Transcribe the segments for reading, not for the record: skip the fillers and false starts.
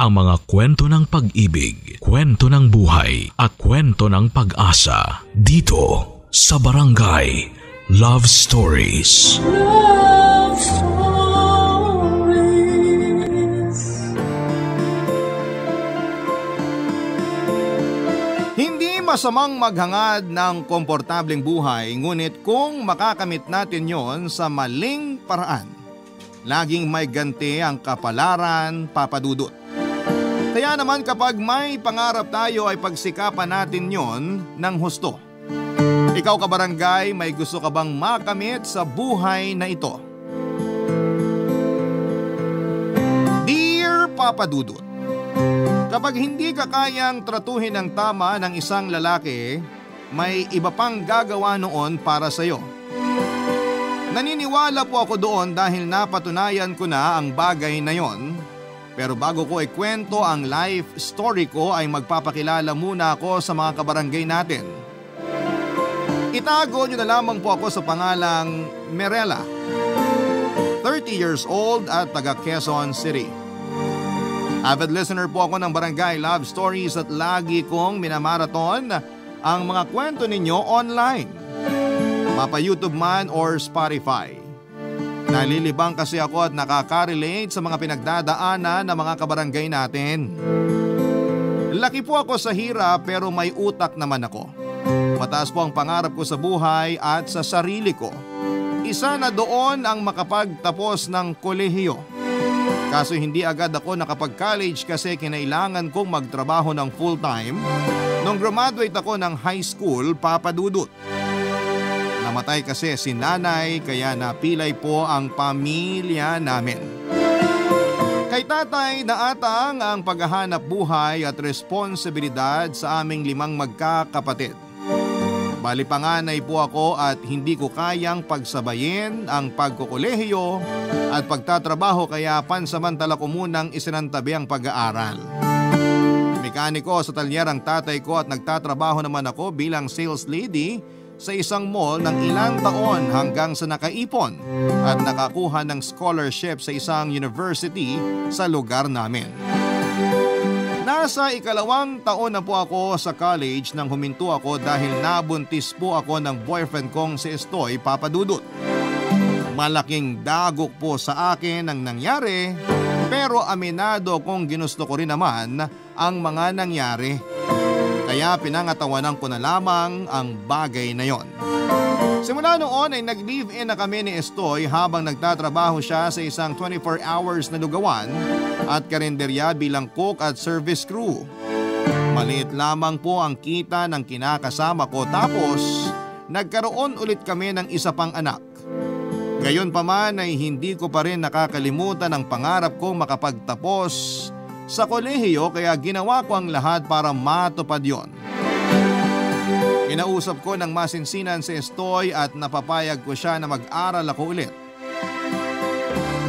ang mga kwento ng pag-ibig, kwento ng buhay at kwento ng pag-asa dito sa Barangay Love Stories. Love Stories. Hindi masamang maghangad ng komportableng buhay, ngunit kung makakamit natin yon sa maling paraan, laging may ganti ang kapalaran, Papa Dudut. Kaya naman kapag may pangarap tayo ay pagsikapan natin yon ng husto. Ikaw kabarangay, may gusto ka bang makamit sa buhay na ito? Dear Papa Dudut, kapag hindi ka kayang tratuhin ng tama ng isang lalaki, may iba pang gagawa noon para sa iyo. Naniniwala po ako doon dahil napatunayan ko na ang bagay na yon. Pero bago ko ikwento ang life story ko ay magpapakilala muna ako sa mga kabarangay natin. Itago niyo na lamang po ako sa pangalang Merela, 30 years old at taga Quezon City. Avid listener po ako ng Barangay Love Stories at lagi kong minamarathon ang mga kwento ninyo online, mapa YouTube man or Spotify. Nalilibang kasi ako at nakaka-relate sa mga pinagdadaanan ng mga kabarangay natin. Laki po ako sa hirap pero may utak naman ako. Mataas po ang pangarap ko sa buhay at sa sarili ko. Isa na doon ang makapagtapos ng kolehiyo. Kaso hindi agad ako nakapag-college kasi kinailangan kong magtrabaho ng full-time nung graduate ako ng high school, Papa Dudut. Namatay kasi si nanay kaya napilay po ang pamilya namin. Kay tatay naatang ang paghahanap buhay at responsibilidad sa aming 5 magkakapatid. Bali panganay po ako at hindi ko kayang pagsabayin ang pagkukolehiyo at pagtatrabaho kaya pansamantala ko munang isinantabi ang pag-aaral. Mekaniko sa talyer ang tatay ko at nagtatrabaho naman ako bilang sales lady sa isang mall ng ilang taon hanggang sa nakaipon at nakakuha ng scholarship sa isang university sa lugar namin. Nasa 2 taon na po ako sa college nang huminto ako dahil nabuntis po ako ng boyfriend kong si Estoy, Papa Dudut. Malaking dagok po sa akin ang nangyari pero aminado kong ginusto ko rin naman ang mga nangyari. Kaya pinangatawanan ko na lamang ang bagay na yon. Simula noon ay nag-live-in na kami ni Estoy habang nagtatrabaho siya sa isang 24 hours na lugawan at karinderya bilang cook at service crew. Maliit lamang po ang kita ng kinakasama ko tapos nagkaroon ulit kami ng isa pang anak. Gayon pa man ay hindi ko pa rin nakakalimutan ang pangarap kong makapagtapos sa kolehiyo kaya ginawa ko ang lahat para matupad yon. Kinausap ko ng masinsinan si Estoy at napapayag ko siya na mag-aral ako ulit.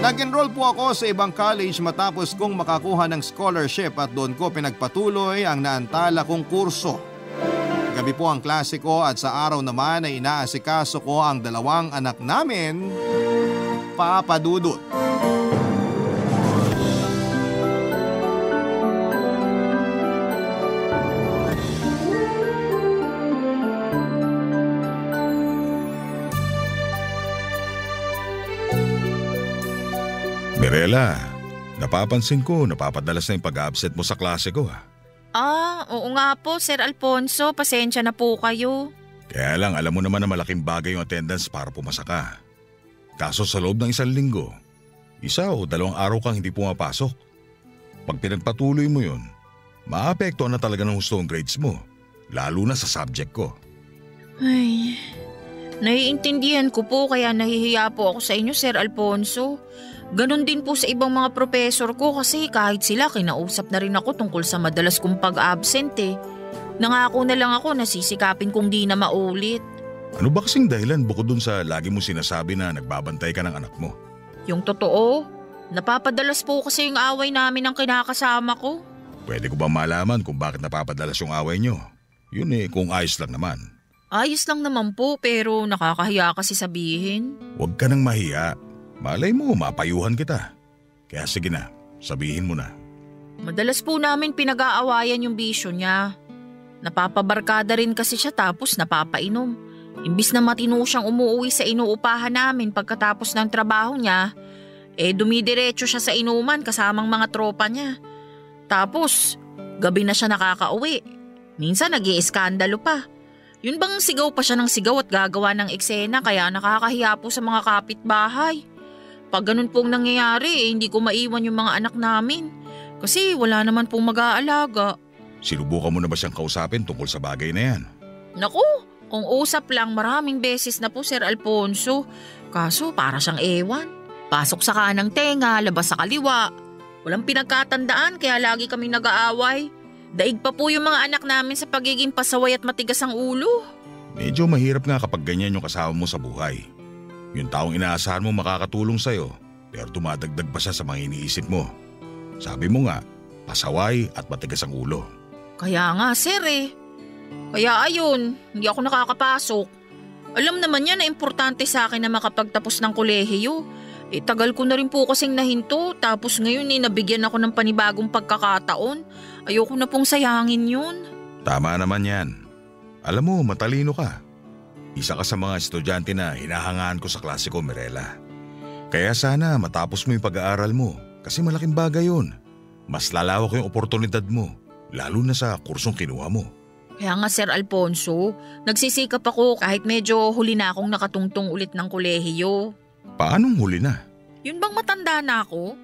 Nag-enroll po ako sa ibang college matapos kong makakuha ng scholarship at doon ko pinagpatuloy ang naantala kong kurso. Gabi po ang klase ko at sa araw naman ay inaasikaso ko ang 2 anak namin, Papa Dudut. Mirela, napapansin ko napapadalas na yung pag-absent mo sa klase ko ha. Oo nga po, Sir Alfonso. Pasensya na po kayo. Kaya lang, alam mo naman na malaking bagay yung attendance para pumasa ka. Kaso sa loob ng 1 linggo, 1 o 2 araw kang hindi pumapasok. Pag pinagpatuloy mo yun, maapektuhan na talaga ng husto ang grades mo, lalo na sa subject ko. Ay, naiintindihan ko po kaya nahihiya po ako sa inyo, Sir Alfonso. Ganon din po sa ibang mga professor ko kasi kahit sila kinausap na rin ako tungkol sa madalas kong pag-absent eh. Nangako na lang ako na sisikapin kong di na maulit. Ano ba kasing dahilan bukod dun sa lagi mo sinasabi na nagbabantay ka ng anak mo? Yung totoo, napapadalas po kasi yung away namin ng kinakasama ko. Pwede ko ba malaman kung bakit napapadalas yung away nyo? Yun eh, kung ayos lang naman. Ayos lang naman po pero nakakahiya kasi sabihin. Huwag ka nang mahiya. Malay mo, mapayuhan kita. Kaya sige na, sabihin mo na. Madalas po namin pinag-aawayan yung bisyo niya. Napapabarkada rin kasi siya tapos napapainom. Imbis na matino siyang umuwi sa inuupahan namin pagkatapos ng trabaho niya, dumidiretso siya sa inuman kasamang mga tropa niya. Tapos, gabi na siya nakakauwi. Minsan nag-iiskandalo pa. Yun bang sigaw pa siya ng sigaw at gagawa ng eksena kaya nakakahiya po sa mga kapitbahay. Pag ganun pong nangyayari, hindi ko maiwan yung mga anak namin. Kasi wala naman pong mag-aalaga. Sinubukan mo na ba siyang kausapin tungkol sa bagay na yan? Naku, kung usap lang maraming beses na po Sir Alfonso. Kaso para siyang ewan. Pasok sa kanang tenga, labas sa kaliwa. Walang pinagkatandaan kaya lagi kami nag-aaway. Daig pa po yung mga anak namin sa pagiging pasaway at matigas ang ulo. Medyo mahirap nga kapag ganyan yung kasama mo sa buhay. Yung taong inaasahan mo makakatulong sa'yo, pero tumadagdag pa siya sa mga iniisip mo. Sabi mo nga, pasaway at matigas ang ulo. Kaya nga sir Kaya ayun, hindi ako nakakapasok. Alam naman niya na importante sa akin na makapagtapos ng kolehiyo. Tagal ko na rin po kasing nahinto tapos ngayon nabigyan ako ng panibagong pagkakataon. Ayoko na pong sayangin yun. Tama naman yan. Alam mo, matalino ka. Isa ka sa mga estudyante na hinahangaan ko sa klase ko, Mirela. Kaya sana matapos mo yung pag-aaral mo kasi malaking bagay yun. Mas lalawak yung oportunidad mo, lalo na sa kursong kinuha mo. Kaya nga Sir Alfonso, nagsisikap ako kahit medyo huli na akong nakatungtong ulit ng kolehiyo. Paanong huli na? Yun bang matanda na ako?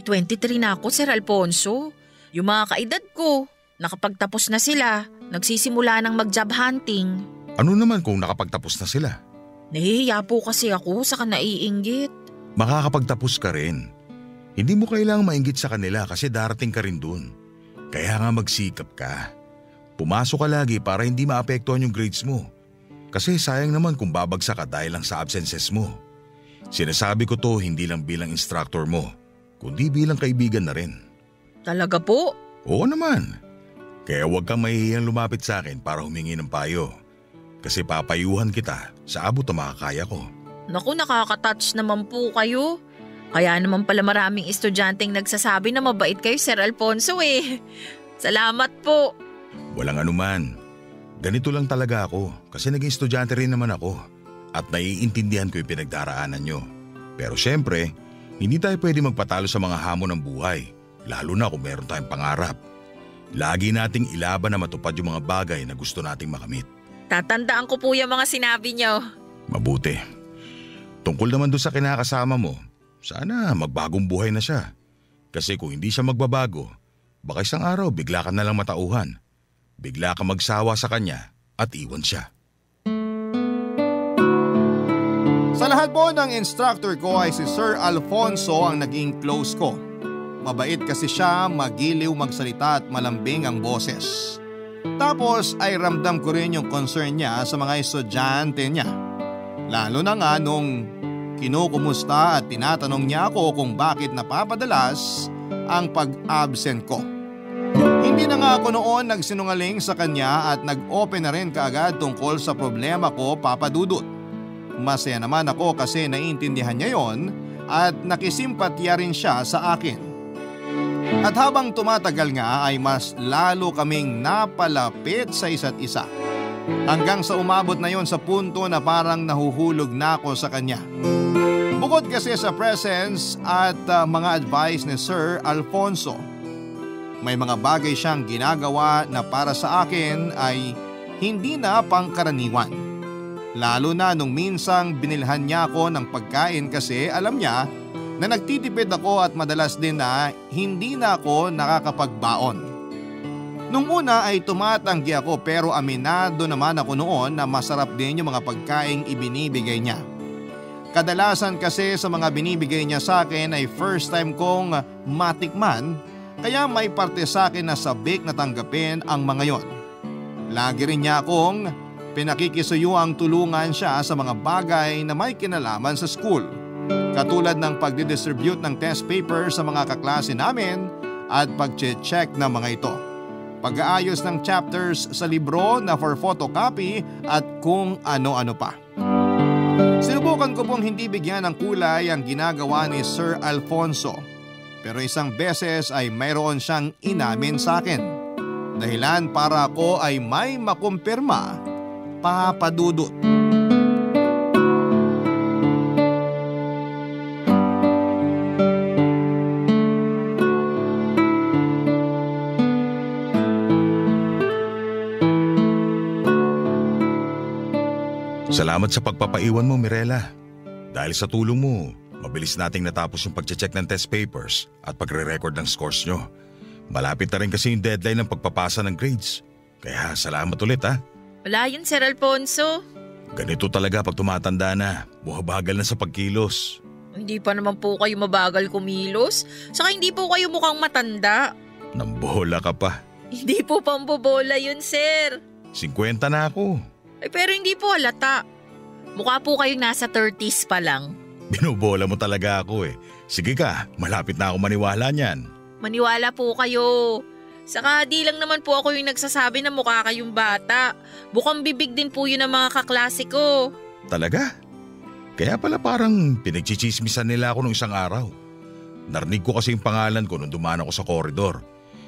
23 na ako Sir Alfonso. Yung mga kaedad ko, nakapagtapos na sila, nagsisimula ng mag-job hunting. Ano naman kung nakapagtapos na sila? Nahihiya po kasi ako sa naiinggit. Makakapagtapos ka rin. Hindi mo kailangang mainggit sa kanila kasi darating ka rin dun. Kaya nga magsikap ka. Pumasok ka lagi para hindi maapektuhan yung grades mo. Kasi sayang naman kung babagsak ka dahil lang sa absences mo. Sinasabi ko to hindi lang bilang instructor mo, kundi bilang kaibigan na rin. Talaga po? Oo naman. Kaya huwag kang mahihiyang lumapit sa akin para humingi ng payo. Kasi papayuhan kita sa abot na makakaya ko. Naku, nakaka-touch naman po kayo. Kaya naman pala maraming estudyanteng nagsasabi na mabait kayo Sir Alfonso Salamat po. Walang anuman. Ganito lang talaga ako kasi naging estudyante rin naman ako. At naiintindihan ko yung pinagdaraanan nyo. Pero syempre, hindi tayo pwede magpatalo sa mga hamon ng buhay, lalo na kung meron tayong pangarap. Lagi nating ilaban na matupad yung mga bagay na gusto nating makamit. Tatandaan ko po yung mga sinabi nyo. Mabuti. Tungkol naman doon sa kinakasama mo, sana magbagong buhay na siya. Kasi kung hindi siya magbabago, baka isang araw bigla ka na lang matauhan. Bigla ka magsawa sa kanya at iwan siya. Sa lahat po ng instructor ko ay si Sir Alfonso ang naging close ko. Mabait kasi siya, magiliw magsalita at malambing ang boses. Tapos ay ramdam ko rin yung concern niya sa mga estudyante niya. Lalo na nga nung kinukumusta at tinatanong niya ako kung bakit napapadalas ang pag-absent ko. Hindi na nga ako noon nagsinungaling sa kanya at nag-open na rin kaagad tungkol sa problema ko, Papa Dudut. Masaya naman ako kasi naiintindihan niya yon at nakisimpatya rin siya sa akin. At habang tumatagal nga ay mas lalo kaming napalapit sa isa't isa. Hanggang sa umabot na yon sa punto na parang nahuhulog na ako sa kanya. Bukod kasi sa presence at mga advice ni Sir Alfonso, may mga bagay siyang ginagawa na para sa akin ay hindi na pangkaraniwan. Lalo na nung minsang binilhan niya ako ng pagkain kasi alam niya na nagtitipid ako at madalas din na hindi na ako nakakapagbaon. Nung una ay tumatanggi ako pero aminado naman ako noon na masarap din yung mga pagkaing ibinibigay niya. Kadalasan kasi sa mga binibigay niya sa akin ay first time kong matikman kaya may parte sa akin na sabik na tanggapin ang mga yon. Lagi rin niya akong pinakikisuyuang tulungan siya sa mga bagay na may kinalaman sa school. Katulad ng pagdidistribute ng test paper sa mga kaklase namin at pag-check ng mga ito. Pag-aayos ng chapters sa libro na for photocopy at kung ano-ano pa. Sinubukan ko pong hindi bigyan ng kulay ang ginagawa ni Sir Alfonso. Pero isang beses ay mayroon siyang inamin sa akin. Dahilan para ako ay may makumpirma, Papa Dudut. Salamat sa pagpapaiwan mo, Mirela. Dahil sa tulong mo, mabilis nating natapos yung pagche-check ng test papers at pagre-record ng scores nyo. Malapit na rin kasi yung deadline ng pagpapasa ng grades. Kaya salamat ulit ha. Wala yun, Sir Alfonso. Ganito talaga pag tumatanda na, buhabagal na sa pagkilos. Hindi pa naman po kayo mabagal kumilos. Saka hindi po kayo mukhang matanda. Nambola ka pa. Hindi po pambobola yun, Sir. 50 na ako. Ay, pero hindi po halata. Mukha po kayong nasa 30s pa lang. Binubola mo talaga ako eh. Sige ka, malapit na ako maniwala niyan. Maniwala po kayo. Saka di lang naman po ako yung nagsasabi na mukha kayong bata. Bukang bibig din po yun ng mga kaklase ko. Talaga? Kaya pala parang pinagchichismisan nila ako nung isang araw. Narinig ko kasi yung pangalan ko nung dumaan ako sa koridor.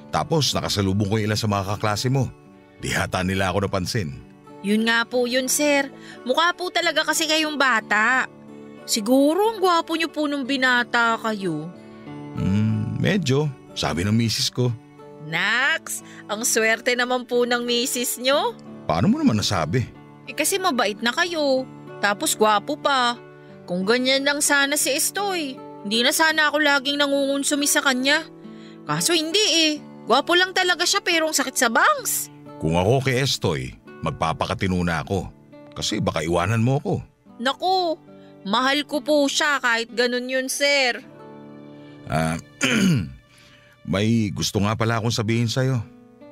Tapos nakasalubong ko yung ilan sa mga kaklase mo. Di hata nila ako napansin. Yun nga po yun, Sir. Mukha po talaga kasi kayong bata. Siguro ang gwapo niyo po nung binata kayo. Medyo. Sabi ng misis ko. Nax, ang swerte naman po ng misis nyo. Paano mo naman nasabi? Kasi mabait na kayo. Tapos gwapo pa. Kung ganyan lang sana si Estoy, hindi na sana ako laging nangungunsumi sa kanya. Kaso hindi eh. Gwapo lang talaga siya pero ang sakit sa bangs. Kung ako kay Estoy, magpapakatino na ako. Kasi baka iwanan mo ako. Naku, mahal ko po siya kahit ganun yun, Sir. May gusto nga pala akong sabihin sa'yo.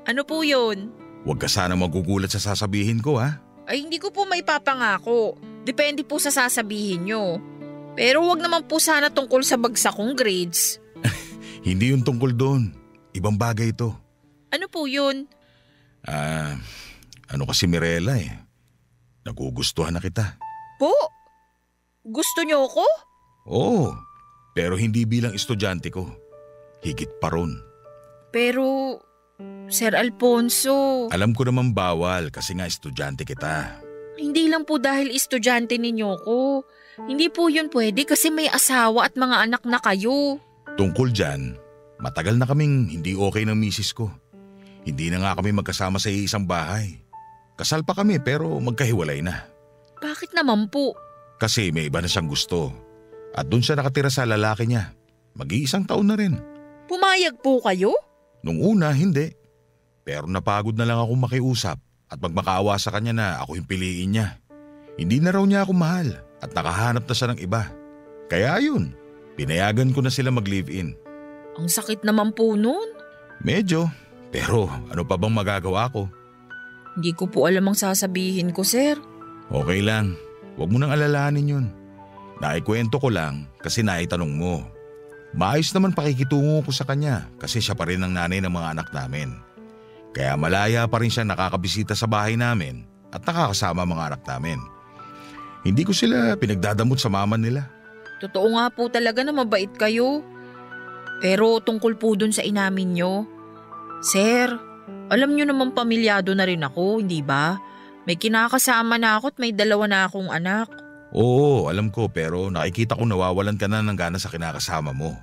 Ano po yun? Huwag ka sana magugulat sa sasabihin ko ha. Ay hindi ko po may papangako. Depende po sa sasabihin nyo. Pero wag naman po sana tungkol sa bagsak kong grades. Hindi yun tungkol doon. Ibang bagay ito. Ano po yun? Ano kasi Mirela eh. Nagugustuhan na kita. Po? Gusto nyo ako? Oo, pero hindi bilang estudyante ko. Higit pa ron. Pero, Sir Alfonso… Alam ko naman bawal kasi nga estudyante kita. Hindi lang po dahil estudyante ninyo ko. Hindi po yun pwede kasi may asawa at mga anak na kayo. Tungkol dyan, matagal na kaming hindi okay ng misis ko. Hindi na nga kami magkasama sa isang bahay. Kasal pa kami pero magkahiwalay na. Bakit naman po? Kasi may iba na siyang gusto. At doon siya nakatira sa lalaki niya. Mag-iisang taon na rin. Pumayag po kayo? Nung una, hindi. Pero napagod na lang akong makiusap at magmakaawa sa kanya na ako yung piliin niya. Hindi na raw niya ako mahal at nakahanap na siya ng iba. Kaya ayun, pinayagan ko na sila mag-live-in. Ang sakit naman po nun. Medyo, pero ano pa bang magagawa ko? Hindi ko po alam ang sasabihin ko, Sir. Okay lang, huwag mo nang alalahanin yun. Naikwento ko lang kasi naitanong mo. Maayos naman pakikitungo ko sa kanya kasi siya pa rin ang nanay ng mga anak namin. Kaya malaya pa rin siya nakakabisita sa bahay namin at nakakasama mga anak namin. Hindi ko sila pinagdadamot sa mama nila. Totoo nga po talaga na mabait kayo. Pero tungkol po dun sa inamin nyo, Sir, alam nyo naman pamilyado na rin ako, hindi ba? May kinakasama na ako at may 2 na akong anak. Oo, alam ko pero nakikita ko nawawalan ka na ng gana sa kinakasama mo.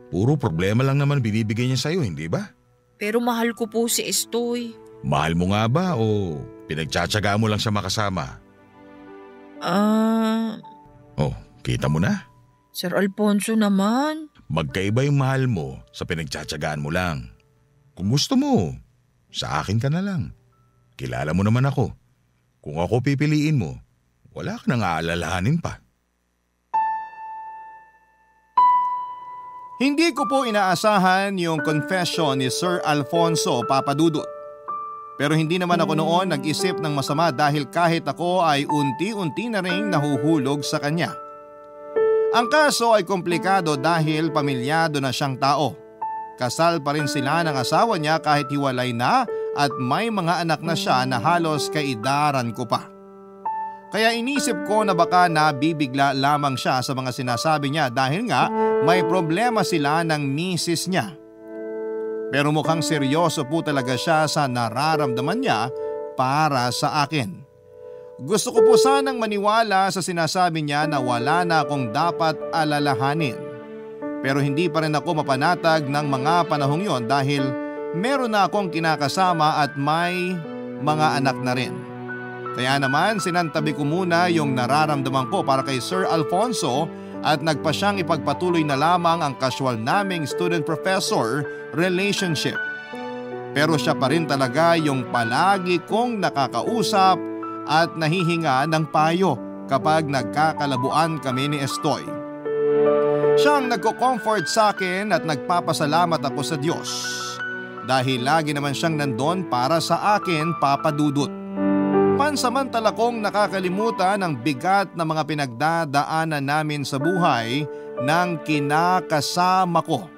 Puro problema lang naman binibigay niya sa'yo, hindi ba? Pero mahal ko po si Estoy. Mahal mo nga ba o pinagtsatsagaan mo lang siya makasama? Oh, kita mo na? Sir Alfonso naman. Magkaiba yung mahal mo sa pinagtsatsagaan mo lang. Kung gusto mo, sa akin ka na lang. Kilala mo naman ako. Kung ako pipiliin mo, wala ka nang aalalahanin pa. Hindi ko po inaasahan yung confession ni Sir Alfonso, Papa Dudut. Pero hindi naman ako noon nag-isip ng masama dahil kahit ako ay unti-unti na rin nahuhulog sa kanya. Ang kaso ay komplikado dahil pamilyado na siyang tao. Kasal pa rin sila ng asawa niya kahit hiwalay na at may mga anak na siya na halos kaidaran ko pa. Kaya inisip ko na baka nabibigla lamang siya sa mga sinasabi niya dahil nga may problema sila ng misis niya. Pero mukhang seryoso po talaga siya sa nararamdaman niya para sa akin. Gusto ko po sanang maniwala sa sinasabi niya na wala na akong dapat alalahanin. Pero hindi pa rin ako mapanatag ng mga panahong yon dahil meron na akong kinakasama at may mga anak na rin. Kaya naman sinantabi ko muna yung nararamdaman ko para kay Sir Alfonso at nagpa siyang ipagpatuloy na lamang ang casual naming student-professor relationship. Pero siya pa rin talaga yung palagi kong nakakausap at nahihinga ng payo kapag nagkakalabuan kami ni Estoy. Siya ang nagko-comfort sa akin at nagpapasalamat ako sa Diyos dahil lagi naman siyang nandun para sa akin, Papa Dudut. Pansamantala kong nakakalimutan ang bigat na mga pinagdadaanan namin sa buhay ng kinakasama ko.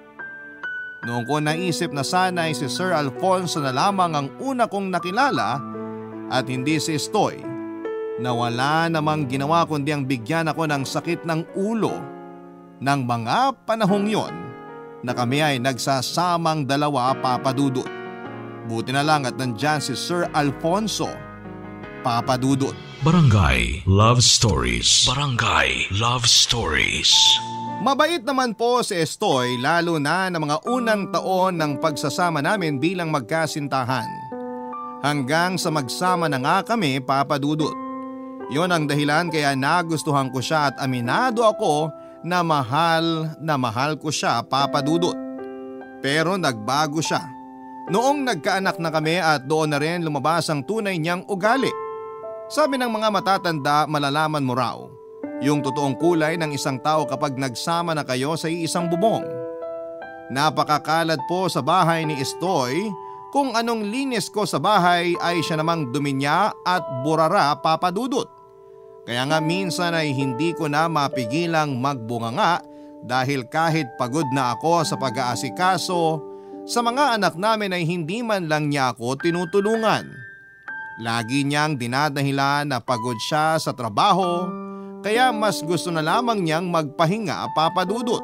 Noong ko naisip na sana'y si Sir Alfonso na lamang ang una kong nakilala at hindi si Estoy, na wala namang ginawa kundi ang bigyan ako ng sakit ng ulo ng mga panahong yon na kami ay nagsasamang dalawa, Papa Dudut. Buti na lang at nandyan si Sir Alfonso, Papa Dudut. Barangay Love Stories. Barangay Love Stories. Mabait naman po si Estoy lalo na ng mga unang taon ng pagsasama namin bilang magkasintahan. Hanggang sa magsama na nga kami, Papa Dudut. Yon ang dahilan kaya nagustuhan ko siya at aminado ako na mahal ko siya, Papa Dudut. Pero nagbago siya. Noong nagkaanak na kami at doon na rin lumabas ang tunay niyang ugali. Sabi ng mga matatanda, malalaman mo raw yung totoong kulay ng isang tao kapag nagsama na kayo sa iisang bubong. Napakakalad po sa bahay ni Estoy. Kung anong linis ko sa bahay ay siya namang duminya at burara, Papa Dudut. Kaya nga minsan ay hindi ko na mapigilang magbunganga dahil kahit pagod na ako sa pag-aasikaso, sa mga anak namin ay hindi man lang niya ako tinutulungan. Lagi niyang dinadahilan na pagod siya sa trabaho, kaya mas gusto na lamang niyang magpahinga, Papa Dudut.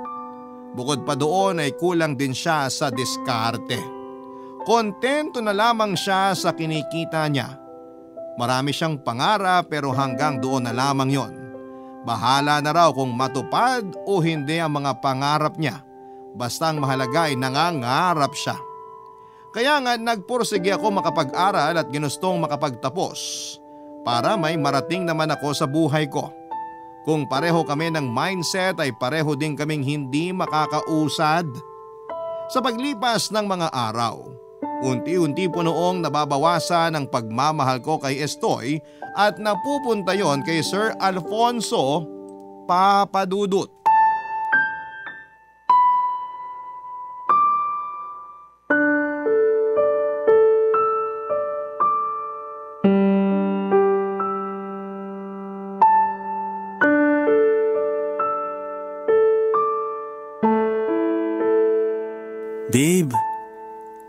Bukod pa doon ay kulang din siya sa diskarte. Kontento na lamang siya sa kinikita niya. Marami siyang pangarap pero hanggang doon na lamang yon. Bahala na raw kung matupad o hindi ang mga pangarap niya. Basta ang mahalaga ay nangangarap siya. Kaya nga nagpursige ako makapag-aral at ginustong makapagtapos para may marating naman ako sa buhay ko. Kung pareho kami ng mindset ay pareho din kaming hindi makakausad. Sa paglipas ng mga araw, unti-unti po noong nababawasan ang pagmamahal ko kay Estoy at napupunta yon kay Sir Alfonso, Papa Dudut. Babe,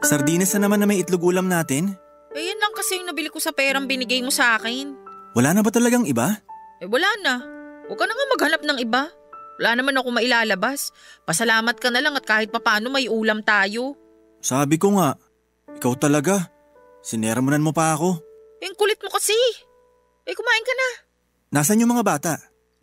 sardinas na naman na may itlog ulam natin? Yan lang kasi yung nabili ko sa perang binigay mo sa akin. Wala na ba talagang iba? Wala na. Huwag ka na nga maghanap ng iba. Wala naman ako mailalabas. Pasalamat ka na lang at kahit papano may ulam tayo. Sabi ko nga, ikaw talaga. Sinermonan mo pa ako. Ang kulit mo kasi. Kumain ka na. Nasaan yung mga bata?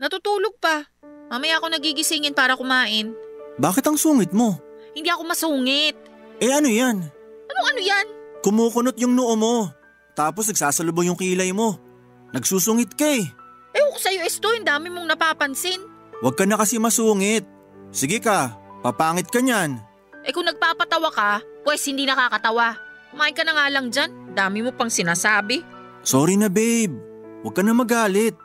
Natutulog pa. Mamaya ako nagigisingin para kumain. Bakit ang sungit mo? Hindi ako masungit. Ano yan? Ano yan? Kumukunot yung noo mo. Tapos nagsasalubong yung kilay mo. Nagsusungit ka eh. Ewan ko sa'yo, Estoy, ang dami mong napapansin. Huwag ka na kasi masungit. Sige ka, papangit ka niyan. Kung nagpapatawa ka, pues hindi nakakatawa. Kumain ka na nga lang dyan. Dami mo pang sinasabi. Sorry na babe. Huwag ka na magalit.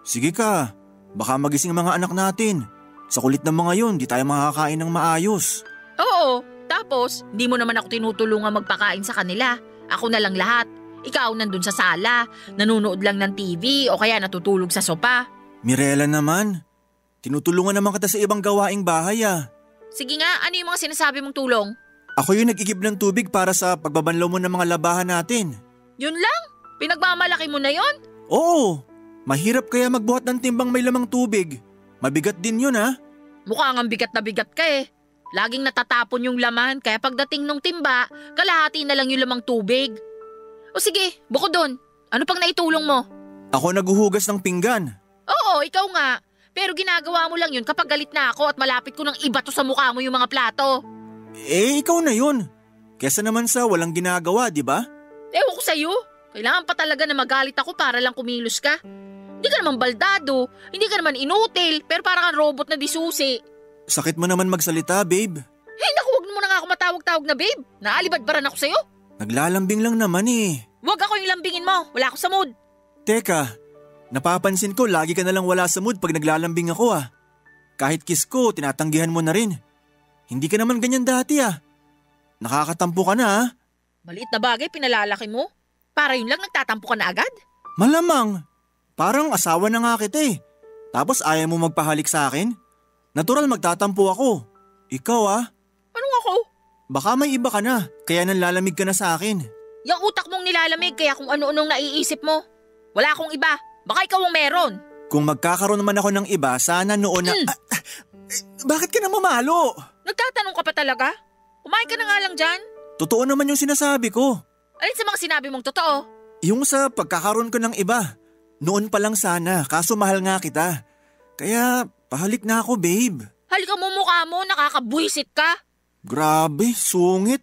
Sige ka, baka magising ang mga anak natin. Sa kulit ng mga yun, di tayo makakain ng maayos. Oo, tapos hindi mo naman ako tinutulungan magpakain sa kanila. Ako na lang lahat. Ikaw nandun sa sala, nanonood lang ng TV o kaya natutulog sa sopa. Mirela naman, tinutulungan naman kita sa ibang gawaing bahay ah. Sige nga, ano yung mga sinasabi mong tulong? Ako yung nag-igib ng tubig para sa pagbabanlaw mo ng mga labahan natin. Yun lang? Pinagmamalaki mo na yon? Oo, Mahirap kaya magbuhat ng timbang may lamang tubig. Mabigat din yun ha. Mukha nga bigat na bigat ka eh. Laging natatapon yung laman kaya pagdating nung timba, kalahati na lang yung lamang tubig. O sige, bukod doon. Ano pang naitulong mo? Ako naguhugas ng pinggan. Oo, ikaw nga. Pero ginagawa mo lang yun kapag galit na ako at malapit ko ng ibato sa mukha mo yung mga plato. Ikaw na yun. Kesa naman sa walang ginagawa, di ba? Ewan ko sa'yo. Kailangan pa talaga na magalit ako para lang kumilos ka. Hindi ka naman baldado, hindi ka naman inutil, pero parang kang robot na disusi. Sakit mo naman magsalita, babe. Naku, huwag mo na nga ako matawag-tawag na babe. Naalibadbaran ako sa'yo. Naglalambing lang naman eh. Huwag ako yung lambingin mo, wala ako sa mood. Teka, napapansin ko lagi ka nalang wala sa mood pag naglalambing ako ah. Kahit kiss ko, tinatanggihan mo na rin. Hindi ka naman ganyan dati ah. Nakakatampo ka na ah. Maliit na bagay pinalalaki mo? Para yun lang nagtatampo ka na agad? Malamang. Parang asawa na nga kita eh. Tapos ayaw mo magpahalik sa akin? Natural magtatampo ako. Ikaw ah. Anong ako? Baka may iba ka na, kaya nanlalamig ka na sa akin. Yung utak mong nilalamig kaya kung ano-anong naiisip mo. Wala akong iba. Baka ikaw ang meron. Kung magkakaroon naman ako ng iba, sana noon na… bakit ka na mamalo? Nagtatanong ka pa talaga? Kumain ka na nga lang dyan. Totoo naman yung sinasabi ko. Alin sa mga sinabi mong totoo? Yung sa pagkakaroon ko ng iba. Noon pa lang sana, kaso mahal nga kita. Kaya pahalik na ako, babe. Halika mo mukha mo, nakakabwisit ka. Grabe, sungit.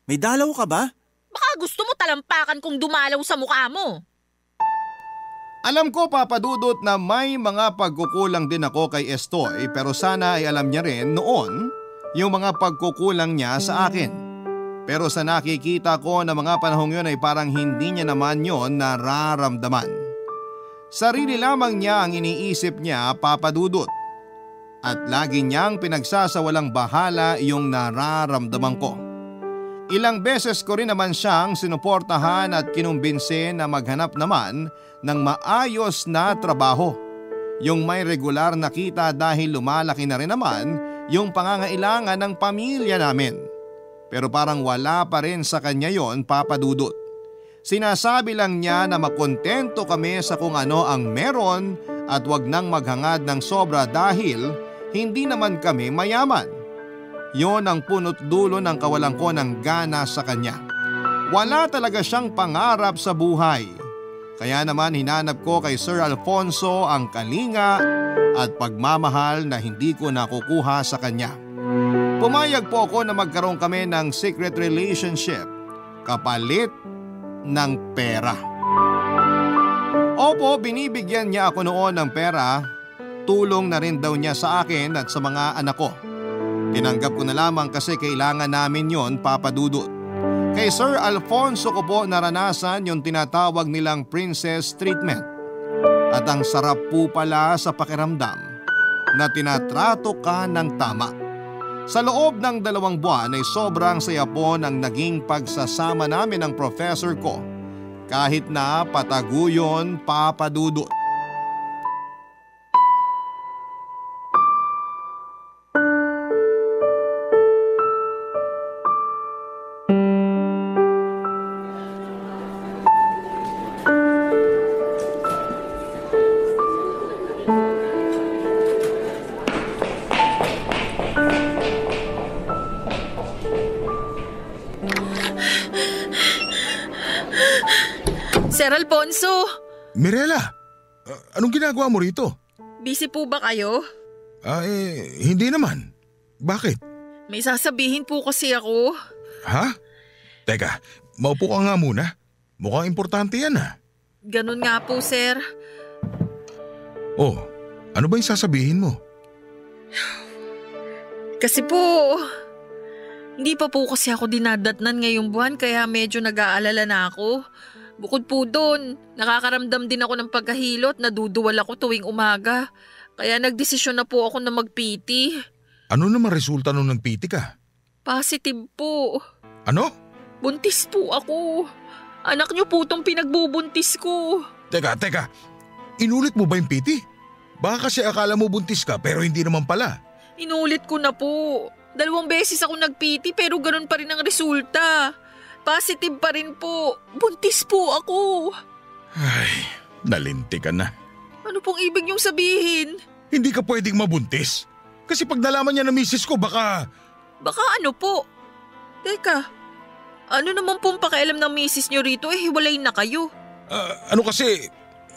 May dalaw ka ba? Baka gusto mo talampakan kung dumalaw sa mukha mo. Alam ko, Papa Dudut, na may mga pagkukulang din ako kay Estoy, pero sana ay alam niya rin noon yung mga pagkukulang niya sa akin. Pero sa nakikita ko na mga panahong yun ay parang hindi niya naman yun nararamdaman. Sarili lamang niya ang iniisip niya, Papa Dudut. At lagi niyang pinagsasawalang bahala yung nararamdaman ko. Ilang beses ko rin naman siyang sinuportahan at kinumbinse na maghanap naman ng maayos na trabaho. Yung may regular na kita dahil lumalaki na rin naman yung pangangailangan ng pamilya namin. Pero parang wala pa rin sa kanya yon, Papa Dudut. Sinasabi lang niya na makontento kami sa kung ano ang meron at wag nang maghangad ng sobra dahil hindi naman kami mayaman. Yon ang punot dulo ng kawalan ko ng gana sa kanya. Wala talaga siyang pangarap sa buhay. Kaya naman hinanap ko kay Sir Alfonso ang kalinga at pagmamahal na hindi ko nakukuha sa kanya. Pumayag po ako na magkaroon kami ng secret relationship kapalit ng pera. Opo, binibigyan niya ako noon ng pera. Tulong na rin daw niya sa akin at sa mga anak ko. Tinanggap ko na lamang kasi kailangan namin yon, Papa Dudut. Kay Sir Alfonso ko po naranasan yung tinatawag nilang princess treatment. At ang sarap po pala sa pakiramdam na tinatrato ka ng tama. Sa loob ng 2 buwan ay sobrang saya po ng naging pagsasama namin ng professor ko. Kahit na pataguyon, Papa Dudut. Sir Alfonso! Mirela, anong ginagawa mo rito? Busy po ba kayo? Hindi naman. Bakit? May sasabihin po kasi ako. Ha? Teka, maupo ka nga muna. Mukhang importante yan ah. Ganun nga po, sir. Oh, ano ba yung sasabihin mo? Kasi po, hindi pa po kasi ako dinadatnan ngayong buwan kaya medyo nag-aalala na ako. Bukod po doon, nakakaramdam din ako ng pagkahilot na duduwal ako tuwing umaga. Kaya nagdesisyon na po ako na mag-PT. Ano naman resulta nung nag-PT ka? Positive po. Ano? Buntis po ako. Anak niyo po tong pinagbubuntis ko. Teka. Inulit mo ba yung PT? Baka kasi akala mo buntis ka pero hindi naman pala. Inulit ko na po. 2 beses ako nag-PT pero ganun pa rin ang resulta. Positive pa rin po. Buntis po ako. Ay, nalinti ka na. Ano pong ibig niyong sabihin? Hindi ka pwedeng mabuntis. Kasi pag nalaman niya na misis ko, baka… Baka ano po? Teka, ano naman pong pakialam ng misis niyo rito hiwalay na kayo? Ano kasi,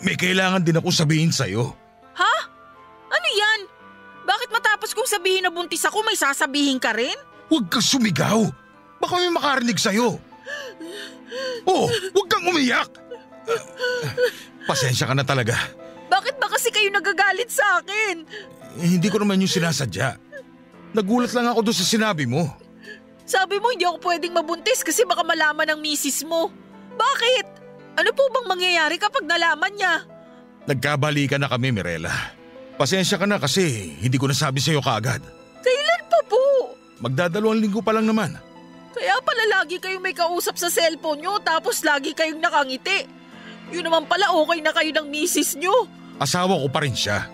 may kailangan din akong sabihin sa'yo. Ha? Ano yan? Bakit matapos kong sabihin na buntis ako may sasabihin ka rin? Huwag kang sumigaw. Baka may makarinig sa'yo. Huwag kang umiyak. Pasensya ka na talaga. Bakit ba kasi kayo nagagalit sa akin? Hindi ko naman yung sinasadya. Nagulat lang ako doon sa sinabi mo. Sabi mo hindi ako pwedeng mabuntis kasi baka malaman ng misis mo. Bakit? Ano po bang mangyayari kapag nalaman niya? Nagkabalikan na kami, Mirela. Pasensya ka na kasi hindi ko nasabi sa'yo kaagad. Kailan pa po? Magdadalawang linggo pa lang naman. Kaya pala lagi kayong may kausap sa cellphone nyo tapos lagi kayong nakangiti. Yun naman pala okay na kayo ng misis nyo. Asawa ko pa rin siya.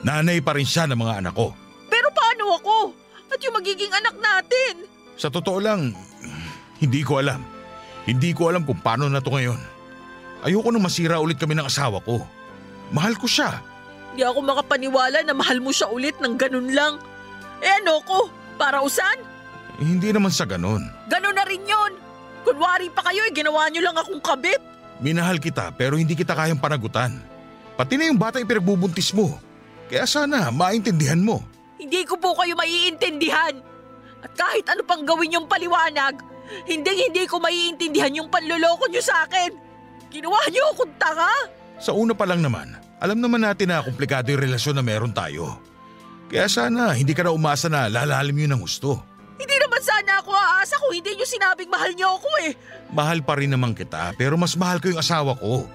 Nanay pa rin siya ng mga anak ko. Pero paano ako? At yung magiging anak natin? Sa totoo lang, hindi ko alam. Hindi ko alam kung paano na to ngayon. Ayoko nang masira ulit kami ng asawa ko. Mahal ko siya. Di ako makapaniwala na mahal mo siya ulit ng ganun lang. Ano ko? Para usan? Hindi naman sa ganun. Ganun na rin yun. Kunwari pa kayo ginawa nyo lang akong kabit. Minahal kita pero hindi kita kayang panagutan. Pati na yung bata ipinagbubuntis mo. Kaya sana maintindihan mo. Hindi ko po kayo maiintindihan. At kahit ano pang gawin yung paliwanag, hindi ko maiintindihan yung panloloko nyo sa akin. Ginawa nyo akong tanga. Sa una pa lang naman, alam naman natin na komplikado yung relasyon na meron tayo. Kaya sana hindi ka na umasa na lalalim yun ng gusto. Hindi naman sana ako aasa kung hindi nyo sinabing mahal nyo ako eh. Mahal pa rin naman kita pero mas mahal ko yung asawa ko.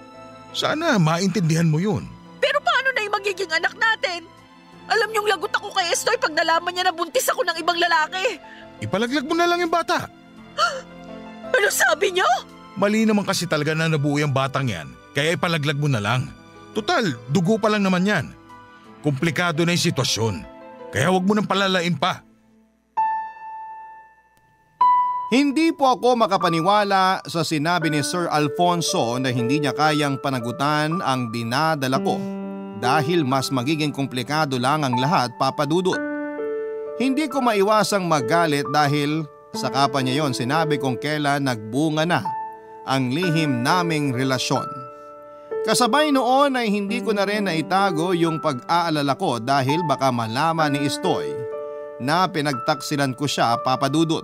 Sana maintindihan mo yun. Pero paano na yung magiging anak natin? Alam niyong lagot ako kay Estoy pag nalaman niya na buntis ako ng ibang lalaki. Ipalaglag mo na lang yung bata. Ano sabi niyo? Mali naman kasi talaga na nabuo yung batang yan. Kaya ipalaglag mo na lang. Total, dugo pa lang naman yan. Komplikado na yung sitwasyon. Kaya wag mo nang palalain pa. Hindi po ako makapaniwala sa sinabi ni Sir Alfonso na hindi niya kayang panagutan ang dinadala ko dahil mas magiging komplikado lang ang lahat, Papa Dudut. Hindi ko maiwasang magalit dahil sa kapa niya yon sinabi kong kailan nagbunga na ang lihim naming relasyon. Kasabay noon ay hindi ko na rin naitago yung pag-aalala ko dahil baka malaman ni Estoy na pinagtaksilan ko siya, Papa Dudut.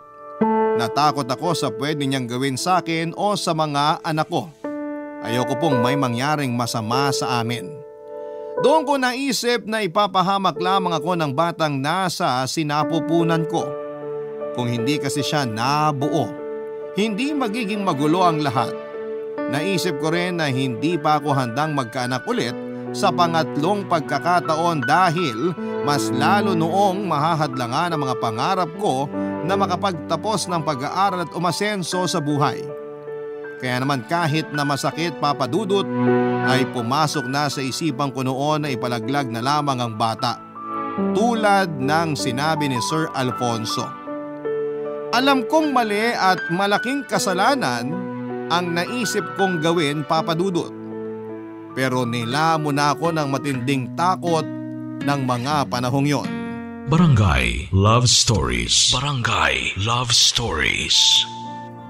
Natakot ako sa pwede niyang gawin sa akin o sa mga anak ko. Ayoko pong may mangyaring masama sa amin. Doon ko naisip na ipapahamak lamang ako ng batang nasa sinapupunan ko. Kung hindi kasi siya nabuo, hindi magiging magulo ang lahat. Naisip ko rin na hindi pa ako handang magkaanak ulit sa pangatlong pagkakataon dahil mas lalo noong mahahadlangan ang mga pangarap ko na makapagtapos ng pag-aaral at umasenso sa buhay. Kaya naman kahit na masakit, Papa Dudut, ay pumasok na sa isipan ko noon na ipalaglag na lamang ang bata. Tulad ng sinabi ni Sir Alfonso. Alam kong mali at malaking kasalanan ang naisip kong gawin, Papa Dudut. Pero nilamon na ako ng matinding takot ng mga panahong yon. Barangay Love Stories. Barangay Love Stories.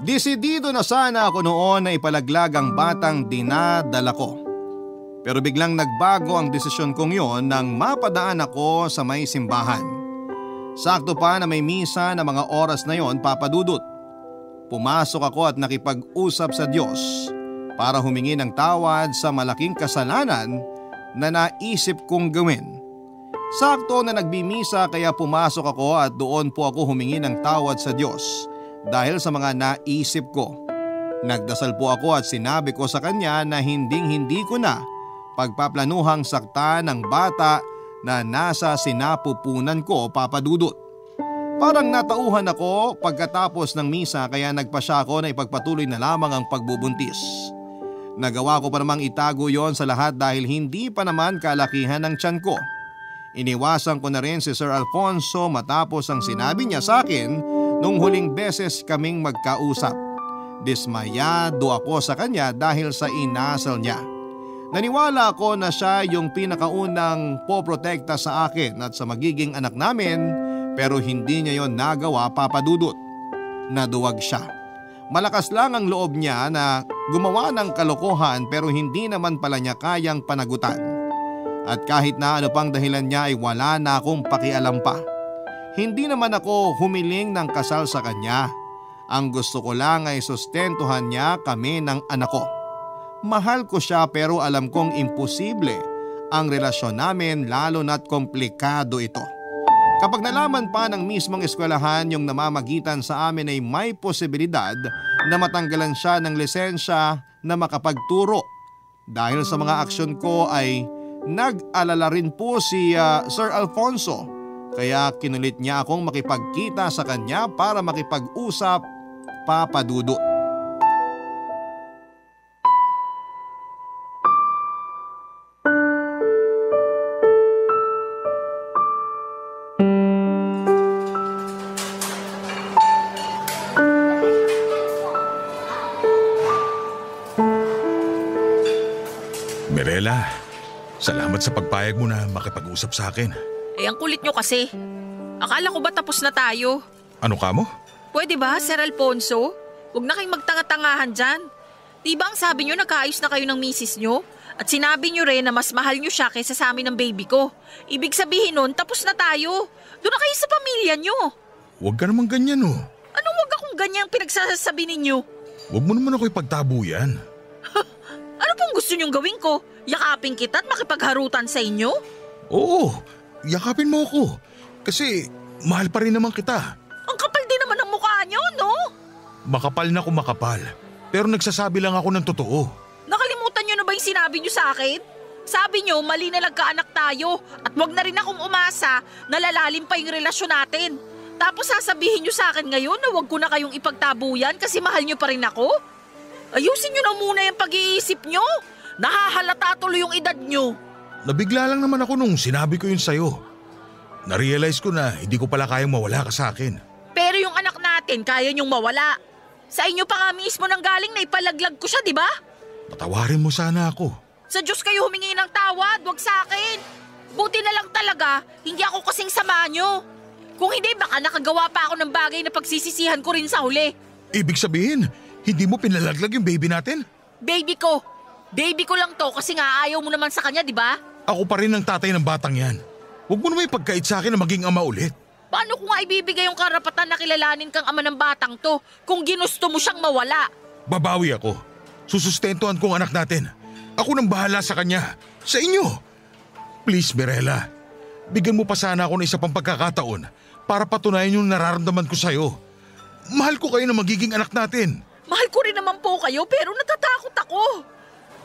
Desidido na sana ako noon na ipalaglag ang batang dinadala ko. Pero biglang nagbago ang desisyon kong yon nang mapadaan ako sa may simbahan. Sakto pa na may misa na mga oras na yon, Papa Dudut. Pumasok ako at nakipag-usap sa Diyos para humingi ng tawad sa malaking kasalanan na naisip kong gawin. Sakto na nagbimisa kaya pumasok ako at doon po ako humingi ng tawad sa Diyos dahil sa mga naisip ko. Nagdasal po ako at sinabi ko sa kanya na hindi ko na pagpaplanuhang saktan ng bata na nasa sinapupunan ko, Papa Dudut. Parang natauhan ako pagkatapos ng misa kaya nagpasya ako na ipagpatuloy na lamang ang pagbubuntis. Nagawa ko pa namang itago yon sa lahat dahil hindi pa naman kalakihan ng tiyan ko. Iniwasan ko na rin si Sir Alfonso matapos ang sinabi niya sa akin nung huling beses kaming magkausap. Dismayado ako sa kanya dahil sa inasal niya. Naniwala ako na siya yung pinakaunang poprotekta sa akin at sa magiging anak namin, pero hindi niya yon nagawa, Papa Dudut. Naduwag siya. Malakas lang ang loob niya na gumawa ng kalokohan pero hindi naman pala niya kayang panagutan. At kahit na ano pang dahilan niya ay wala na akong pakialam pa. Hindi naman ako humiling ng kasal sa kanya. Ang gusto ko lang ay sustentuhan niya kami ng anak ko. Mahal ko siya pero alam kong imposible ang relasyon namin lalo na't komplikado ito. Kapag nalaman pa ng mismong eskwelahan yung namamagitan sa amin ay may posibilidad na matanggalan siya ng lisensya na makapagturo. Dahil sa mga aksyon ko ay nag-alala rin po si Sir Alfonso. Kaya kinulit niya akong makipagkita sa kanya para makipag-usap, Papa Dudut. Mirela, salamat sa pagpayag mo na makipag-usap sa akin. Ang kulit nyo kasi. Akala ko ba tapos na tayo? Ano ka mo? Pwede ba, Sir Alfonso? Huwag na kayong magtanga-tangahan dyan. Diba ang sabi nyo nagkaayos na kayo ng misis nyo? At sinabi nyo rin na mas mahal nyo siya kaysa sa amin ng baby ko. Ibig sabihin nun, tapos na tayo. Doon na kayo sa pamilya nyo. Huwag ka naman ganyan Anong huwag akong ganyang pinagsasabi ninyo? Huwag mo naman ako ipagtabo yan. Ano pong gusto nyong gawin ko? Yakapin kita at makipagharutan sa inyo? Oo, yakapin mo ako. Kasi mahal pa rin naman kita. Ang kapal din naman ng mukha nyo, no? Makapal na kung makapal. Pero nagsasabi lang ako ng totoo. Nakalimutan nyo na ba yung sinabi nyo sa akin? Sabi nyo, mali na nagkaanak tayo at wag na rin akong umasa na lalalim pa yung relasyon natin. Tapos sasabihin nyo sa akin ngayon na wag ko na kayong ipagtabuyan kasi mahal nyo pa rin ako? Ayusin nyo na muna yung pag-iisip nyo. Nahahalata tuloy yung edad nyo. Nabigla lang naman ako nung sinabi ko yun sa'yo. Narealize ko na hindi ko pala kayang mawala ka sa akin. Pero yung anak natin, kaya nyong mawala. Sa inyo pa nga mismo nang galing na ipalaglag ko siya, di ba? Patawarin mo sana ako. Sa Diyos kayo humingi ng tawad, wag sa akin. Buti na lang talaga, hindi ako kasing sama nyo. Kung hindi, baka nakagawa pa ako ng bagay na pagsisisihan ko rin sa huli. Ibig sabihin, hindi mo pinalaglag yung baby natin? Baby ko. Baby ko lang to kasi nga ayaw mo naman sa kanya, di ba? Ako pa rin ang tatay ng batang yan. Huwag mo naman ipagkait sa akin na maging ama ulit. Paano ko nga ibibigay yung karapatan na kilalanin kang ama ng batang to kung ginusto mo siyang mawala? Babawi ako. Susustentuhan ko ang anak natin. Ako nang bahala sa kanya. Sa inyo. Please, Mirela. Bigyan mo pa sana ako ng isa pang pagkakataon para patunayan yung nararamdaman ko sa'yo. Mahal ko kayo na magiging anak natin. Mahal ko rin naman po kayo pero natatakot ako.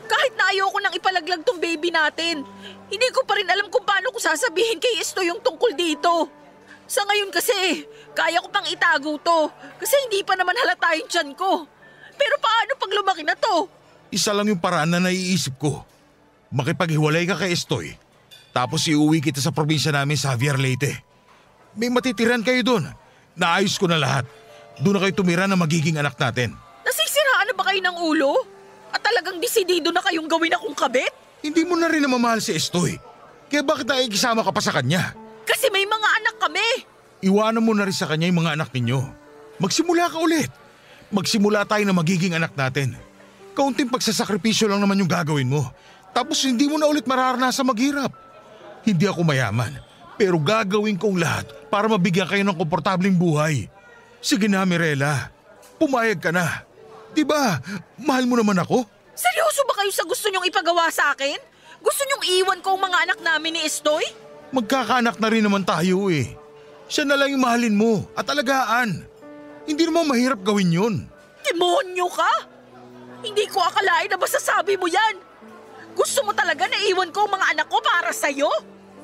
Kahit na ayoko nang ipalaglag tong baby natin, hindi ko pa rin alam kung paano ko sasabihin kay Esto yung tungkol dito. Sa ngayon kasi, kaya ko pang itago to kasi hindi pa naman halata yung tiyan ko. Pero paano pag lumaki na to? Isa lang yung paraan na naiisip ko. Makipaghiwalay ka kay Estoy, tapos iuwi kita sa probinsya namin sa Javier Leyte. May matitiran kayo doon. Naayos ko na lahat. Doon na kayo tumira na magiging anak natin. Nasisiraan na ba kayo ng ulo? At talagang desidido na kayong gawin akong kabit? Hindi mo na rin namamahal si Estoy. Kaya bakit nakikisama ka pa sa kanya? Kasi may mga anak kami. Iwanan mo na rin sa kanya yung mga anak ninyo. Magsimula ka ulit. Magsimula tayo na magiging anak natin. Kaunting pagsasakripisyo lang naman yung gagawin mo. Tapos hindi mo na ulit mararanasan maghirap. Hindi ako mayaman, pero gagawin kong lahat para mabigyan kayo ng komportabling buhay. Sige na, Mirela. Pumayag ka na. Diba, mahal mo naman ako? Seryoso ba kayo sa gusto nyong ipagawa sa akin? Gusto nyong iwan ko ang mga anak namin ni Estoy? Magkakaanak na rin naman tayo eh. Siya na lang yung mahalin mo at alagaan. Hindi naman mahirap gawin yun. Demonyo ka? Hindi ko akalain na masasabi mo yan. Gusto mo talaga na iwan ko ang mga anak ko para sa'yo?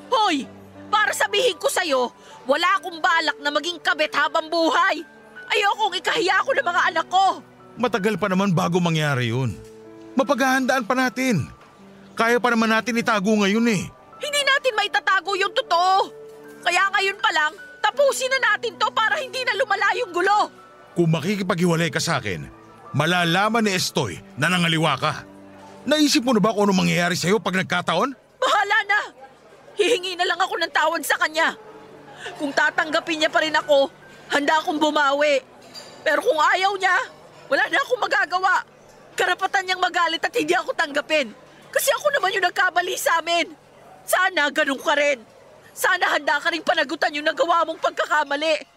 Hoy, para sabihin ko sa'yo, wala akong balak na maging kabit habang buhay. Ayokong ikahiya ko ng mga anak ko. Matagal pa naman bago mangyari yun. Mapaghahandaan pa natin. Kaya pa naman natin itago ngayon eh. Hindi natin maitatago yung totoo. Kaya ngayon pa lang, tapusin na natin to para hindi na lumala yung gulo. Kung makikipaghiwalay ka sa akin, malalaman ni Estoy na nangaliwa ka. Naisip mo na ba kung ano mangyayari sa'yo pag nagkataon? Bahala na! Hihingi na lang ako ng tawad sa kanya. Kung tatanggapin niya pa rin ako, handa akong bumawi. Pero kung ayaw niya, wala na akong magagawa. Karapatan niyang magalit at hindi ako tanggapin. Kasi ako naman yung nagkamali sa amin. Sana ganun ka rin. Sana handa ka rin panagutan yung nagawa mong pagkakamali.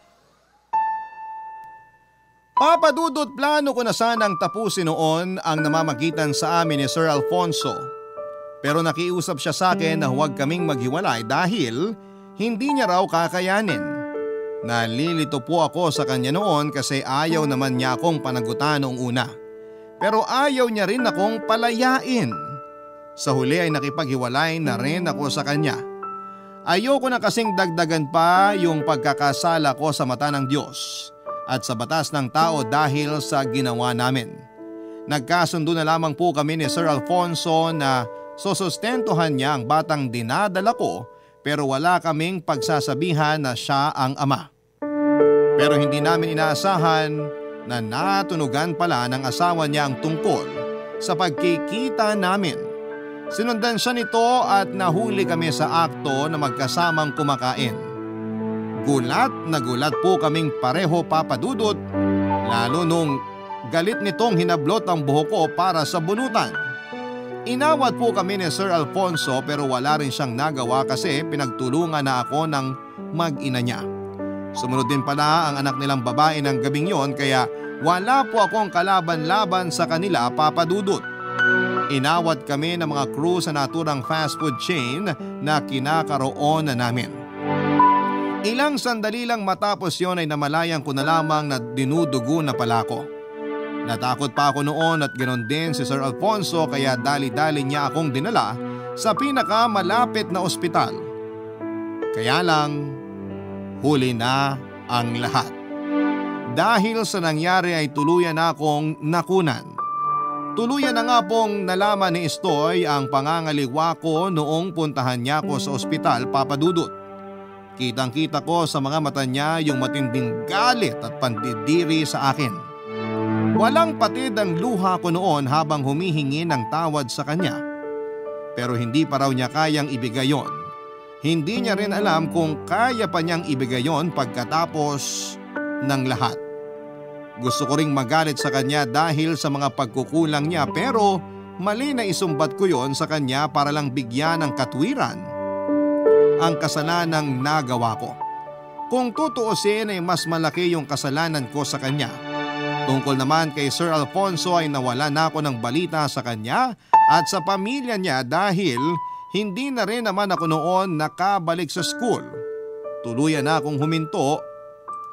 Papa Dudut, plano ko na sanang tapusin noon ang namamagitan sa amin ni Sir Alfonso. Pero nakiusap siya sa akin na huwag kaming maghiwalay dahil hindi niya raw kakayanin. Nalilito po ako sa kanya noon kasi ayaw naman niya akong panagutan noong una. Pero ayaw niya rin akong palayain. Sa huli ay nakipaghiwalay na rin ako sa kanya. Ayoko na kasing dagdagan pa yung pagkakasala ko sa mata ng Diyos at sa batas ng tao dahil sa ginawa namin. Nagkasundo na lamang po kami ni Sir Alfonso na susustentuhan niya ang batang dinadala ko pero wala kaming pagsasabihan na siya ang ama. Pero hindi namin inaasahan na natunugan pala ng asawa niya ang tungkol sa pagkikita namin. Sinundan siya nito at nahuli kami sa akto na magkasamang kumakain. Gulat na gulat po kaming pareho, Papa Dudut, lalo nung galit nitong hinablot ang buhok ko para sa bunutan. Inawat po kami ni Sir Alfonso pero wala rin siyang nagawa kasi pinagtulungan na ako ng mag-ina niya. Sumunod din pala ang anak nilang babae ng gabing yon kaya wala po akong kalaban-laban sa kanila, Papa Dudut. Inawat kami ng mga crew sa naturang fast food chain na kinakaroon na namin. Ilang sandali lang matapos yon ay namalayan ko na lamang na dinudugo na pala ako. Natakot pa ako noon at ganoon din si Sir Alfonso kaya dali-dali niya akong dinala sa pinakamalapit na ospital. Kaya lang, huli na ang lahat. Dahil sa nangyari ay tuluyan na akong nakunan. Tuluyan na nga pong nalaman ni Estoy ang pangangaliwa ko noong puntahan niya ko sa ospital, Papa Dudut. Kitang-kita ko sa mga mata niya yung matinding galit at pandidiri sa akin. Walang patid ang luha ko noon habang humihingi ng tawad sa kanya. Pero hindi pa raw niya kayang ibigay yon. Hindi niya rin alam kung kaya pa niyang ibigay yon pagkatapos ng lahat. Gusto ko ring magalit sa kanya dahil sa mga pagkukulang niya pero mali na isumbat ko yon sa kanya para lang bigyan ng katwiran ang kasalanang nagawa ko. Kung tutuusin ay mas malaki yung kasalanan ko sa kanya. Tungkol naman kay Sir Alfonso ay nawala na ako ng balita sa kanya at sa pamilya niya dahil hindi na rin naman ako noon nakabalik sa school. Tuluyan na akong huminto,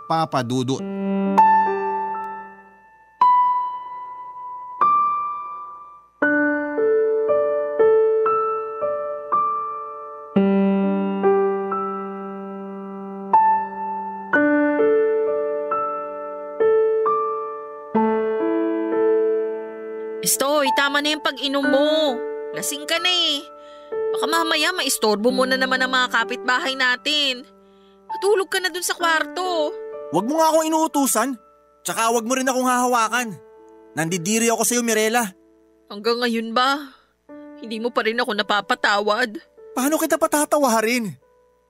Papa Dudut. Estoy, tama na yung pag-inom mo. Lasing ka na eh. Baka mamaya maistorbo mo na naman ang mga kapitbahay natin. Matulog ka na dun sa kwarto. Huwag mo nga akong inuutusan. Tsaka huwag mo rin akong hahawakan. Nandidiri ako sa'yo, Mirela. Hanggang ngayon ba? Hindi mo pa rin ako napapatawad. Paano kita patatawarin?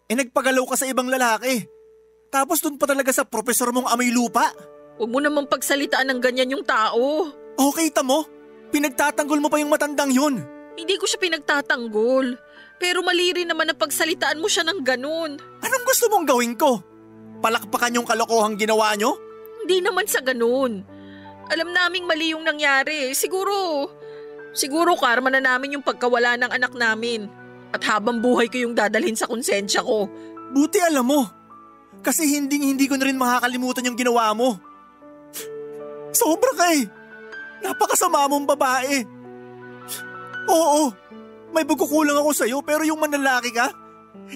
Nagpagalaw ka sa ibang lalaki. Tapos dun pa talaga sa profesor mong amay lupa. Huwag mo namang pagsalitaan ng ganyan yung tao. Okay, tamo. Pinagtatanggol mo pa yung matandang yun. Hindi ko siya pinagtatanggol. Pero mali rin naman na pagsalitaan mo siya ng ganun. Anong gusto mong gawin ko? Palakpakan yung kalokohang ginawa nyo? Hindi naman sa ganun. Alam naming mali yung nangyari. Siguro karma na namin yung pagkawala ng anak namin. At habang buhay ko yung dadalhin sa konsensya ko. Buti alam mo. Kasi hindi ko na rin makakalimutan yung ginawa mo. Sobra ka eh. Napakasama mong babae. Oo, may pagkukulang ako sa'yo pero yung manlalaki ka,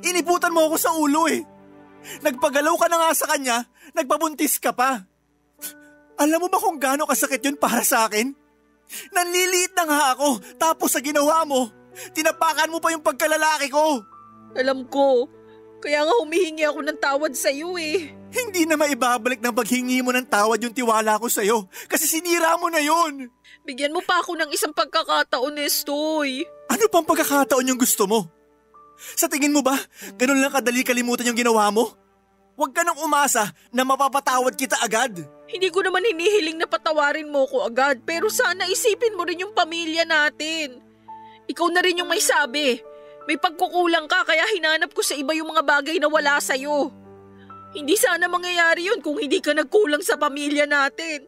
iniputan mo ako sa ulo eh. Nagpagalaw ka na nga sa kanya, nagpabuntis ka pa. Alam mo ba kung gaano kasakit yun para sa akin? Nanliliit na nga ako, tapos sa ginawa mo, tinapakan mo pa yung pagkalalaki ko. Alam ko, Kaya nga humihingi ako ng tawad sa'yo eh. Hindi na maibabalik ng paghingi mo ng tawad yung tiwala ko sa'yo kasi sinira mo na yun. Bigyan mo pa ako ng isang pagkakataon, Estoy. Ano pang pagkakataon yung gusto mo? Sa tingin mo ba, ganun lang kadali kalimutan yung ginawa mo? Huwag ka nang umasa na mapapatawad kita agad. Hindi ko naman hinihiling na patawarin mo ko agad, pero sana isipin mo rin yung pamilya natin. Ikaw na rin yung may sabi. May pagkukulang ka kaya hinanap ko sa iba yung mga bagay na wala sa'yo. Hindi sana mangyayari yun kung hindi ka nagkulang sa pamilya natin.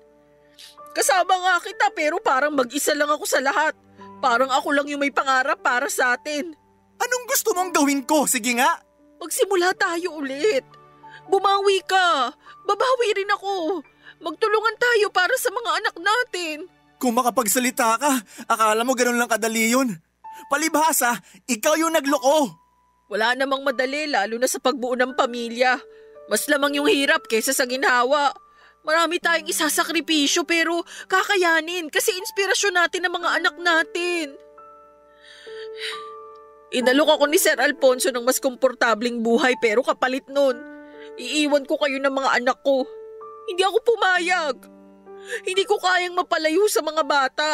Kasama nga kita pero parang mag-isa lang ako sa lahat. Parang ako lang yung may pangarap para sa atin. Anong gusto mong gawin ko? Sige nga. Magsimula tayo ulit. Bumawi ka. Babawi rin ako. Magtulungan tayo para sa mga anak natin. Kung makapagsalita ka, akala mo ganun lang kadali yun. Palibhasa, ikaw yung nagloko. Wala namang madali lalo na sa pagbuo ng pamilya. Mas lamang yung hirap kaysa sa ginhawa. Marami tayong isasakripisyo pero kakayanin kasi inspirasyon natin ang mga anak natin. Inalok ako ni Sir Alfonso ng mas komportabling buhay pero kapalit nun, iiwan ko kayo ng mga anak ko. Hindi ako pumayag. Hindi ko kayang mapalayo sa mga bata.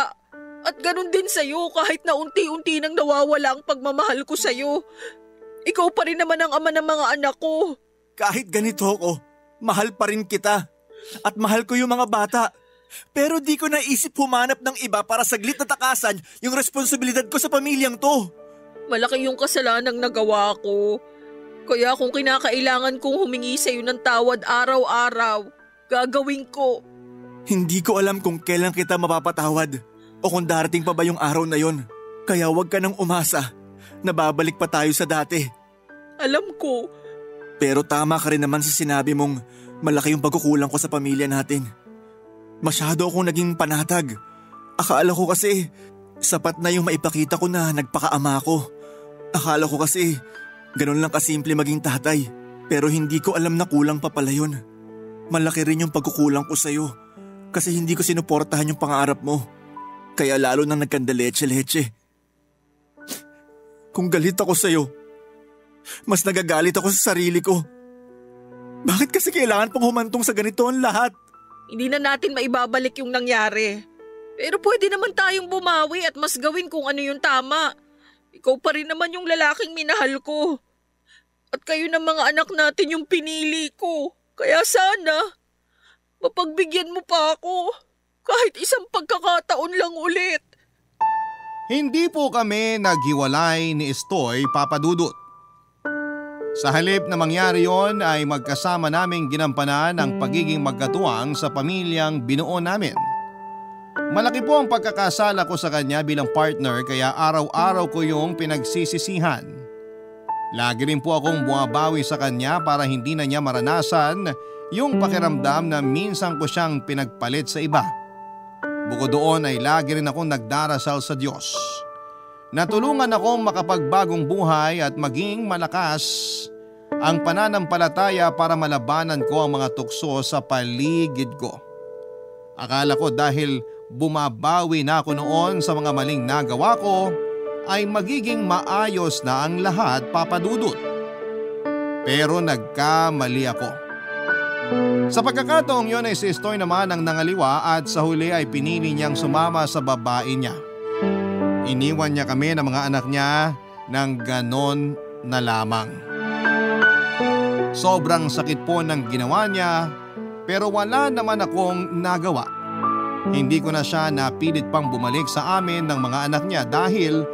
At ganun din sa'yo kahit na unti-unti nang nawawala ang pagmamahal ko sa'yo. Ikaw pa rin naman ang ama ng mga anak ko. Kahit ganito ko, mahal pa rin kita. At mahal ko yung mga bata. Pero di ko naisip humanap ng iba para saglit na takasan yung responsibilidad ko sa pamilyang to. Malaki yung kasalanang nagawa ko. Kaya kung kinakailangan kong humingi sa'yo ng tawad araw-araw, gagawin ko. Hindi ko alam kung kailan kita mapapatawad o kung darating pa ba yung araw na yon. Kaya huwag ka nang umasa na babalik pa tayo sa dati. Alam ko. Pero tama ka rin naman sa sinabi mong malaki yung pagkukulang ko sa pamilya natin. Masyado akong naging panatag. Akala ko kasi sapat na yung maipakita ko na nagpakaama ko. Akala ko kasi ganun lang kasimple maging tatay. Pero hindi ko alam na kulang pa pala yun. Malaki rin yung pagkukulang ko sa'yo. Kasi hindi ko sinuportahan yung pangarap mo. Kaya lalo nang nagkandaleche-leche. Kung galit ako sa'yo, mas nagagalit ako sa sarili ko. Bakit kasi kailangan pang humantong sa ganito ang lahat? Hindi na natin maibabalik yung nangyari. Pero pwede naman tayong bumawi at mas gawin kung ano yung tama. Ikaw pa rin naman yung lalaking minahal ko. At kayo ng mga anak natin yung pinili ko. Kaya sana, mapagbigyan mo pa ako. Kahit isang pagkakataon lang ulit. Hindi po kami naghiwalay ni Estoy, Papa Dudut. Sa halip na mangyari yon ay magkasama naming ginampanan ang pagiging magkatuwang sa pamilyang binuo namin. Malaki po ang pagkakasala ko sa kanya bilang partner kaya araw-araw ko yung pinagsisisihan. Lagi rin po akong bumabawi sa kanya para hindi na niya maranasan yung pakiramdam na minsan ko siyang pinagpalit sa iba. Bukod doon ay lagi rin akong nagdarasal sa Diyos. Natulungan akong makapagbagong buhay at maging malakas ang pananampalataya para malabanan ko ang mga tukso sa paligid ko. Akala ko dahil bumabawi na ako noon sa mga maling nagawa ko ay magiging maayos na ang lahat, Papa Dudut. Pero nagkamali ako. Sa pagkakataong yun ay si Estoy naman ang nangaliwa at sa huli ay pinili niyang sumama sa babae niya. Iniwan niya kami ng mga anak niya ng ganon na lamang. Sobrang sakit po ng ginawa niya pero wala naman akong nagawa. Hindi ko na siya napilit pang bumalik sa amin ng mga anak niya dahil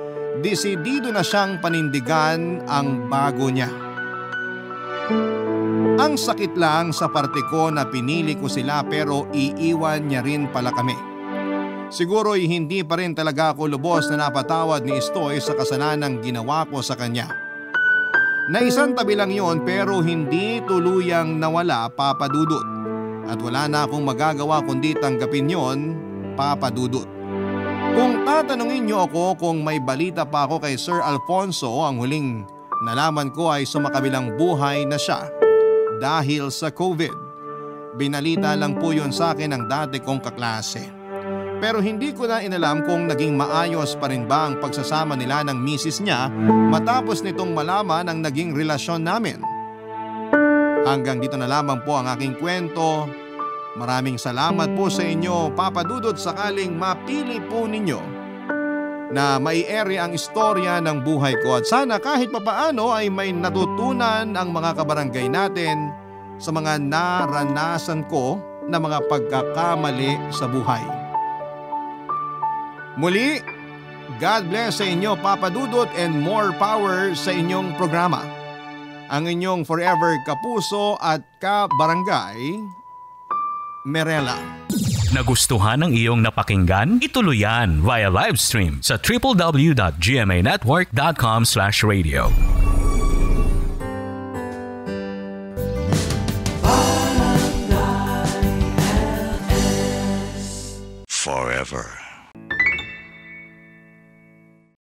desidido na siyang panindigan ang bago niya. Ang sakit lang sa parte ko na pinili ko sila pero iiwan niya rin pala kami. Siguro'y hindi pa rin talaga ako lubos na napatawad ni Estoy sa kasalanang ginawa ko sa kanya. Naisang tabi lang yon pero hindi tuluyang nawala, Papa Dudut. At wala na akong magagawa kundi tanggapin yon, Papa Dudut. Kung tatanungin niyo ako kung may balita pa ako kay Sir Alfonso, ang huling nalaman ko ay sumakabilang buhay na siya dahil sa COVID. Binalita lang po yon sa akin ng dati kong kaklase. Pero hindi ko na inalam kung naging maayos pa rin ba ang pagsasama nila ng misis niya matapos nitong malaman ang naging relasyon namin. Hanggang dito na lamang po ang aking kwento. Maraming salamat po sa inyo, Papa Dudut, sakaling mapili po ninyo na mai-ere ang istorya ng buhay ko at sana kahit papaano ay may natutunan ang mga kabarangay natin sa mga naranasan ko na mga pagkakamali sa buhay. Muli, God bless sa inyo, Papa Dudut, and more power sa inyong programa. Ang inyong forever kapuso at kabarangay, Merela. Nagustuhan ng iyong napakinggan? Ituloy yan via live stream sa www.gmanetwork.com/radio. Forever.